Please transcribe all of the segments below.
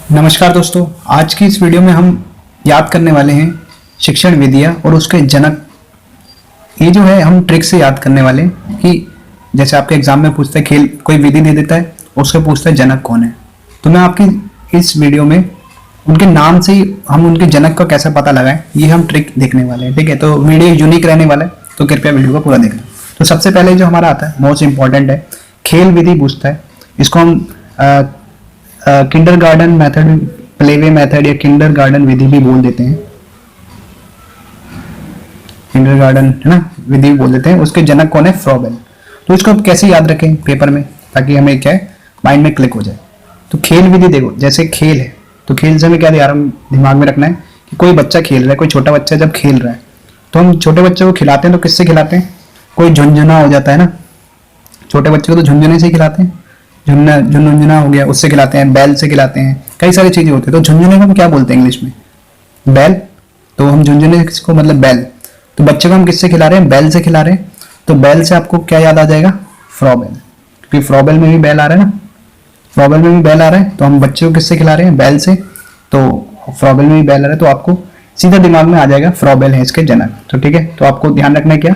नमस्कार दोस्तों, आज की इस वीडियो में हम याद करने वाले हैं शिक्षण विधियाँ और उसके जनक। ये जो है हम ट्रिक से याद करने वाले हैं कि जैसे आपके एग्जाम में पूछता है, खेल कोई विधि दे देता है, उससे पूछता है जनक कौन है। तो मैं आपकी इस वीडियो में उनके नाम से ही हम उनके जनक का कैसे पता लगाएं, ये हम ट्रिक देखने वाले हैं। ठीक है, तो वीडियो यूनिक रहने वाला है, तो कृपया वीडियो को पूरा देखना। तो सबसे पहले जो हमारा आता है मोस्ट इंपॉर्टेंट है, खेल विधि पूछता है। इसको हम Kinder garden method, playway method या किंडर गार्डन विधि भी बोल देते हैं। किंडर गार्डन है ना, विधि भी बोल देते हैं। उसके जनक कौन है? फ्रॉबेल। तो इसको कैसे याद रखें पेपर में, ताकि हमें क्या है माइंड में क्लिक हो जाए। तो खेल विधि देखो, जैसे खेल है तो खेल से हमें क्या दिमाग में रखना है कि कोई बच्चा खेल रहा है, कोई छोटा बच्चा जब खेल रहा है तो हम छोटे बच्चे को खिलाते हैं तो किससे खिलाते हैं? कोई झुंझुना हो जाता है ना, छोटे बच्चे को तो झुंझुने से खिलाते हैं। झुनझुना हो गया, उससे खिलाते हैं, बैल से खिलाते हैं, कई सारी चीजें होती है। तो झुंझुने को हम क्या बोलते हैं इंग्लिश में? बैल। तो हम झुंझुने को मतलब बैल। तो बच्चे को हम किससे खिला रहे हैं? बैल से खिला रहे हैं। तो बैल से आपको क्या याद आ जाएगा? फ्रॉबेल, क्योंकि फ्रॉबेल में भी बैल आ रहा है ना, फ्रॉबेल में भी बैल आ रहा है। तो हम बच्चे को किससे खिला रहे हैं? बैल से। तो फ्रॉबेल में भी बैल आ रहा है, तो आपको सीधा दिमाग में आ जाएगा फ्रॉबेल है इसके जनक। तो ठीक है, तो आपको ध्यान रखना है क्या,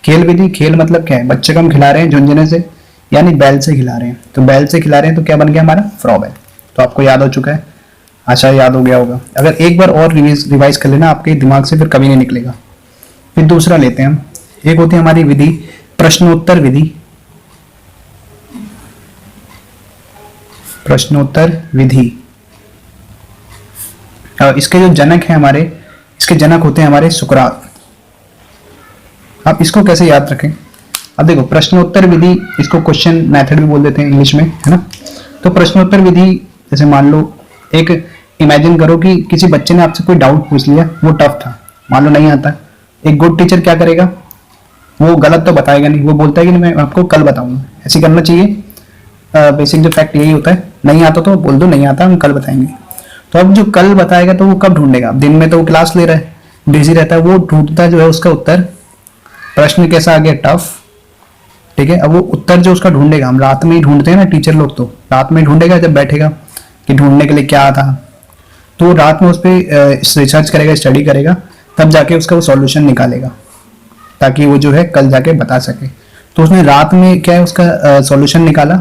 खेल विधि, खेल मतलब क्या है? बच्चे को हम खिला रहे हैं झुंझुने से, यानी बैल से खिला रहे हैं। तो बैल से खिला रहे हैं तो क्या बन गया हमारा? फ्रॉबेल। तो आपको याद हो चुका है, आशा याद हो गया होगा। अगर एक बार और रिवाइज कर लेना, आपके दिमाग से फिर कभी नहीं निकलेगा। फिर दूसरा लेते हैं हम, एक होती है हमारी विधि प्रश्नोत्तर विधि। प्रश्नोत्तर विधि, इसके जो जनक है हमारे, इसके जनक होते हैं हमारे सुकरात। आप इसको कैसे याद रखें? अब देखो, प्रश्नोत्तर विधि, इसको क्वेश्चन मेथड भी बोल देते हैं इंग्लिश में, है ना। तो प्रश्नोत्तर विधि, जैसे मान लो एक इमेजिन करो कि किसी बच्चे ने आपसे कोई डाउट पूछ लिया, वो टफ था, मान लो नहीं आता। एक गुड टीचर क्या करेगा? वो गलत तो बताएगा नहीं, वो बोलता है कि मैं आपको कल बताऊंगा। ऐसे करना चाहिए। बेसिक जो फैक्ट यही होता है, नहीं आता तो बोल दो नहीं आता, हम कल बताएंगे। तो अब जो कल बताएगा तो वो कब ढूंढेगा? दिन में तो वो क्लास ले रहा है, बिजी रहता है, वो ढूंढता जो है उसका उत्तर। प्रश्न कैसा आ गया? टफ। ठीक है, अब वो उत्तर जो उसका ढूंढेगा, हम रात में ही ढूंढते हैं ना, टीचर लोग तो रात में ढूंढेगा, जब बैठेगा कि ढूंढने के लिए क्या था, तो रात में उस पर रिसर्च करेगा, स्टडी करेगा, तब जाके उसका वो सॉल्यूशन निकालेगा, ताकि वो जो है कल जाके बता सके। तो उसने रात में क्या है उसका सॉल्यूशन निकाला,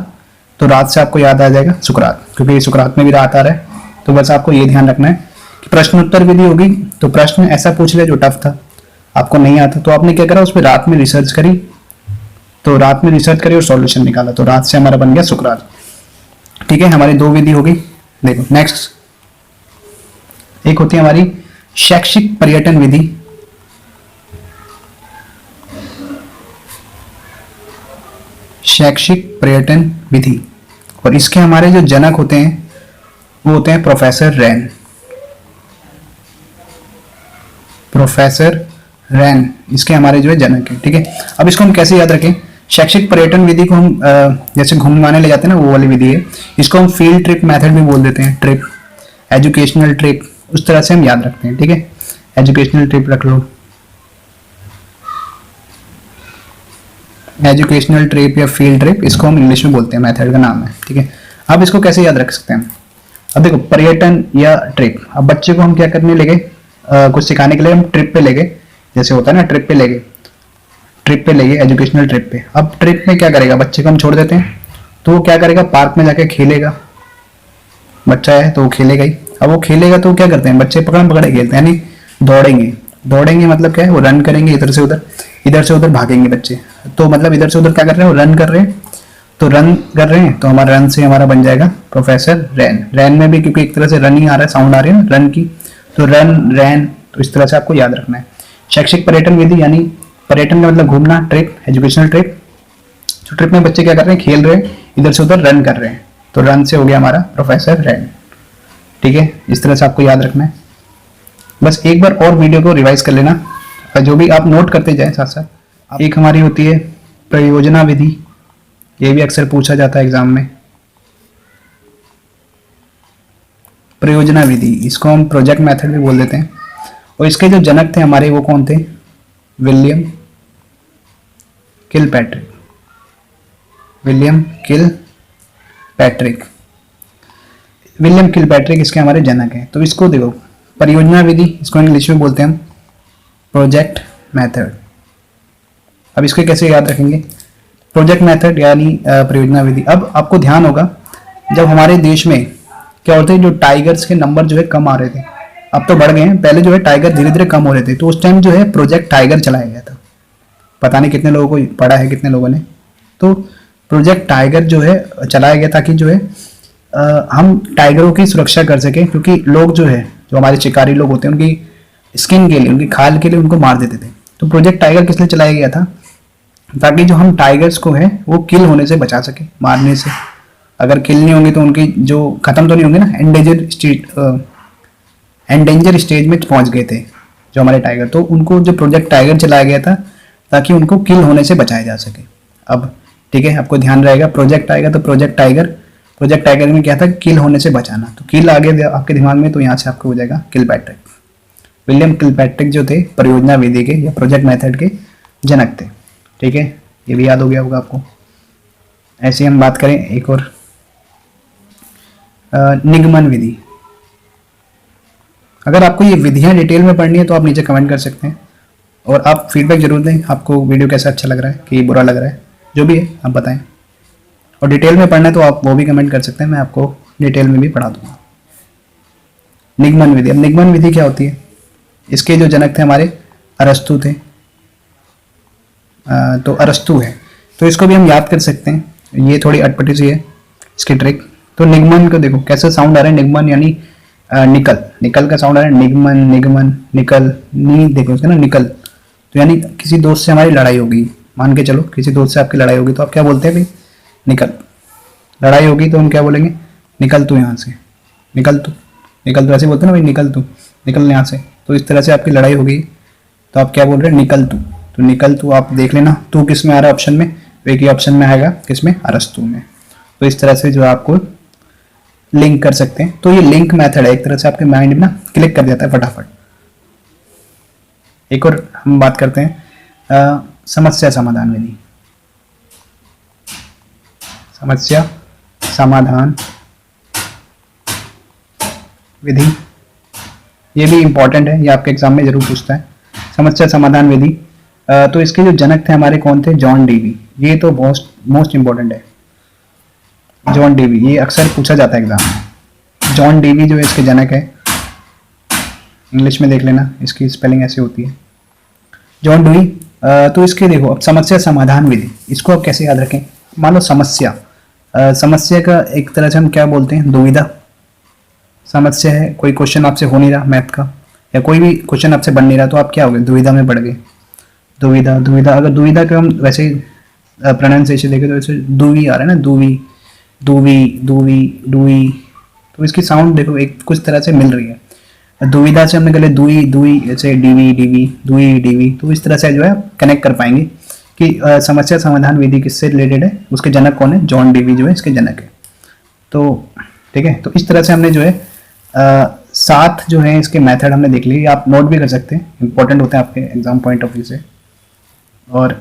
तो रात से आपको याद आ जाएगा सुकरात, क्योंकि सुकरात में भी रात आ रहा है। तो बस आपको ये ध्यान रखना है कि प्रश्नोत्तर विधि होगी तो प्रश्न ऐसा पूछ ले जो टफ था, आपको नहीं आता, तो आपने क्या करा, उस पर रात में रिसर्च करी, तो रात में रिसर्च करी और सॉल्यूशन निकाला, तो रात से हमारा बन गया सुकरात। ठीक है, हमारी दो विधि होगी। देखो नेक्स्ट, एक होती है हमारी शैक्षिक पर्यटन विधि। शैक्षिक पर्यटन विधि, और इसके हमारे जो जनक होते हैं वो होते हैं प्रोफेसर रैन। प्रोफेसर रैन इसके हमारे जो है जनक है। ठीक है, अब इसको हम कैसे याद रखें? शैक्षिक पर्यटन विधि को हम जैसे घूमने ले जाते हैं ना, वो वाली विधि है। इसको हम फील्ड ट्रिप मेथड भी बोल देते हैं, ट्रिप, एजुकेशनल ट्रिप, उस तरह से हम याद रखते हैं। ठीक है, एजुकेशनल ट्रिप रख लो, एजुकेशनल ट्रिप या फील्ड ट्रिप, इसको हम इंग्लिश में बोलते हैं, मेथड का नाम है। ठीक है, अब इसको कैसे याद रख सकते हैं? अब देखो, पर्यटन या ट्रिप, अब बच्चे को हम क्या करने ले गए, कुछ सिखाने के लिए हम ट्रिप पे ले गए, जैसे होता है ना ट्रिप पे ले गए, ट्रिप पे ले गए, एजुकेशनल ट्रिप पे। अब ट्रिप में क्या करेगा, बच्चे को हम छोड़ देते हैं, तो वो क्या करेगा, पार्क में जाके खेलेगा। बच्चा है तो वो खेलेगा ही। अब वो खेलेगा तो क्या करते हैं बच्चे, पकड़ पकड़े खेलते हैं, यानी दौड़ेंगे। दौड़ेंगे मतलब क्या है, वो रन करेंगे, इधर से उधर भागेंगे बच्चे। तो मतलब इधर से उधर क्या कर रहे हैं, वो रन कर रहे हैं। तो रन कर रहे हैं तो हमारा रन से हमारा बन जाएगा प्रोफेसर रैन। रैन में भी क्योंकि एक तरह से रन ही आ रहा है, साउंड आ रही है ना रन की, तो रन रैन, तो इस तरह से आपको याद रखना है। शैक्षिक पर्यटन विधि यानी पर्यटन का मतलब घूमना, ट्रिप, एजुकेशनल ट्रिप। तो ट्रिप में बच्चे क्या कर रहे हैं, खेल रहे हैं, इधर से उधर रन कर रहे हैं, तो रन से हो गया हमारा प्रोफेसर रैन। ठीक है, इस तरह से आपको याद रखना है। बस एक बार और वीडियो को रिवाइज कर लेना, जो भी आप नोट करते जाए साथ साथ। एक हमारी होती है प्रयोजना विधि, ये भी अक्सर पूछा जाता है एग्जाम में। प्रयोजना विधि, इसको हम प्रोजेक्ट मेथड भी बोल देते हैं। और इसके जो जनक थे हमारे, वो कौन थे? William Kilpatrick. William Kilpatrick. William Kilpatrick इसके हमारे जनक हैं। तो इसको देखो, परियोजना विधि, इसको इंग्लिश में बोलते हैं हम प्रोजेक्ट मेथड। अब इसको कैसे याद रखेंगे, प्रोजेक्ट मेथड यानी परियोजना विधि। अब आपको ध्यान होगा जब हमारे देश में क्या होते हैं, जो टाइगर्स के नंबर जो है कम आ रहे थे, अब तो बढ़ गए हैं, पहले जो है टाइगर धीरे धीरे कम हो रहे थे, तो उस टाइम जो है प्रोजेक्ट टाइगर चलाया गया था। पता नहीं कितने लोगों को पढ़ा है, कितने लोगों ने। तो प्रोजेक्ट टाइगर जो है चलाया गया ताकि जो है हम टाइगरों की सुरक्षा कर सकें, क्योंकि लोग जो है, जो हमारे शिकारी लोग होते हैं, उनकी स्किन के लिए, उनकी खाल के लिए उनको मार देते थे। तो प्रोजेक्ट टाइगर किस लिए चलाया गया था, ताकि जो हम टाइगर्स को है वो किल होने से बचा सके, मारने से। अगर किल नहीं होंगे तो उनकी जो खत्म तो नहीं होंगे ना, एंडेंजर स्टेज में पहुंच गए थे जो हमारे टाइगर, तो उनको जो प्रोजेक्ट टाइगर चलाया गया था ताकि उनको किल होने से बचाया जा सके। अब ठीक है, आपको ध्यान रहेगा, प्रोजेक्ट टाइगर, तो प्रोजेक्ट टाइगर में क्या था, किल होने से बचाना। तो किल आ गया आपके दिमाग में, तो यहाँ से आपको हो जाएगा किलपैट्रिक। विलियम किलपैट्रिक जो थे परियोजना विधि के या प्रोजेक्ट मेथड के जनक थे। ठीक है, ये भी याद हो गया होगा आपको। ऐसे हम बात करें एक और, निगमन विधि। अगर आपको ये विधियां डिटेल में पढ़नी है तो आप नीचे कमेंट कर सकते हैं, और आप फीडबैक जरूर दें, आपको वीडियो कैसा अच्छा लग रहा है कि बुरा लग रहा है, जो भी है आप बताएं। और डिटेल में पढ़ना है तो आप वो भी कमेंट कर सकते हैं, मैं आपको डिटेल में भी पढ़ा दूंगा। निगमन विधि, अब निगमन विधि क्या होती है, इसके जो जनक थे हमारे अरस्तु थे। तो अरस्तु है, तो इसको भी हम याद कर सकते हैं, ये थोड़ी अटपटी सी है इसकी ट्रिक। तो निगमन को देखो कैसे साउंड आ रहा है, निगमन यानी निकल का साउंड आ रहा है, निगमन, निगमन, निकल, नी देखो इसका ना, निकल। तो यानी किसी दोस्त से हमारी लड़ाई होगी, मान के चलो किसी दोस्त से आपकी लड़ाई होगी, तो आप क्या बोलते हैं भाई, निकल। लड़ाई होगी तो हम क्या बोलेंगे, निकल तू यहाँ से, निकल तू, ऐसे बोलते हैं ना भाई, निकल तू, निकल यहाँ से। तो इस तरह से आपकी लड़ाई होगी तो आप क्या बोल रहे हैं, निकल तू। तो निकल तू आप देख लेना, तू किस में आ रहा है ऑप्शन में, तो एक ही ऑप्शन में आएगा, किसमें, अरस्तु में। तो इस तरह से जो आपको लिंक कर सकते हैं। तो ये लिंक मेथड है, एक तरह से आपके माइंड में ना क्लिक कर जाता है फटाफट। एक और हम बात करते हैं समस्या समाधान विधि। समस्या समाधान विधि, ये भी इंपॉर्टेंट है, ये आपके एग्जाम में जरूर पूछता है, समस्या समाधान विधि। तो इसके जो जनक थे हमारे कौन थे, जॉन डीवी। ये तो मोस्ट इंपॉर्टेंट है, जॉन डीवी, ये अक्सर पूछा जाता है एग्जाम में। जॉन डीवी जो है इसके जनक है, इंग्लिश में देख लेना, इसकी स्पेलिंग ऐसे होती है, जॉन डीवी। तो इसके देखो, अब समस्या समाधान विधि, इसको आप कैसे याद रखें। मान लो समस्या, समस्या का एक तरह से हम क्या बोलते हैं, दुविधा। समस्या है, कोई क्वेश्चन आपसे हो नहीं रहा मैथ का, या कोई भी क्वेश्चन आपसे बन नहीं रहा, तो आप क्या हो गए, दुविधा में पड़ गए। दुविधा, अगर दुविधा का हम वैसे प्रोनाउंसिएशन देखें तो वैसे दुवी आ रहा है ना, दुवी, तो इसकी साउंड देखो एक कुछ तरह से मिल रही है। दुविधा से हमने गले दुई, ऐसे डीवी, तो इस तरह से जो है कनेक्ट कर पाएंगे कि समस्या समाधान विधि किससे रिलेटेड है, उसके जनक कौन है, जॉन डीवी जो है इसके जनक है। तो ठीक है, तो इस तरह से हमने जो है 7 जो है इसके मेथड हमने देख लिए, आप नोट भी कर सकते हैं, इंपॉर्टेंट होते हैं आपके एग्जाम पॉइंट ऑफ व्यू से। और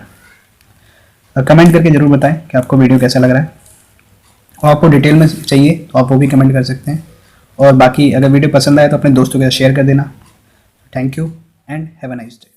कमेंट करके जरूर बताएं कि आपको वीडियो कैसा लग रहा है, और आपको डिटेल में चाहिए तो आप वो भी कमेंट कर सकते हैं। और बाकी अगर वीडियो पसंद आए तो अपने दोस्तों के साथ शेयर कर देना। Thank you and have a nice day.